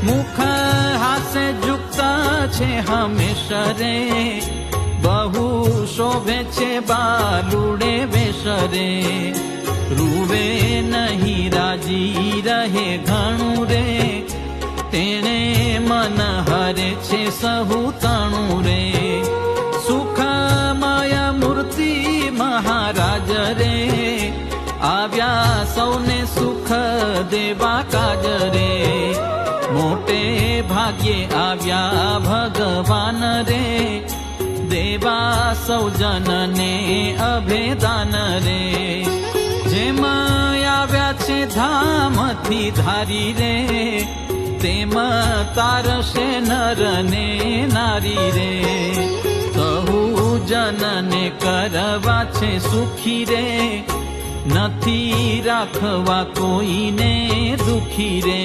मुख हासे झुकता छे हमेशा रे, बहु शोभे छे बालुड़े वेशरे। रूवे नहीं राजी रहे घणु रे, तेने मन हरे छे सहु तणु रे। सुख माया मूर्ति महाराज रे, आव्या सौने सुख देवा काज रे। मोटे भाग्ये आव्या भगवान रे, देवा सौ जनने अभेदान रे। जेम आव्या छे धाम थी धारी रे, तेम तारशे नर ने नारी रे। कहू जनने करवा छे सुखी रे, नथी राखवा कोईने दुखी रे।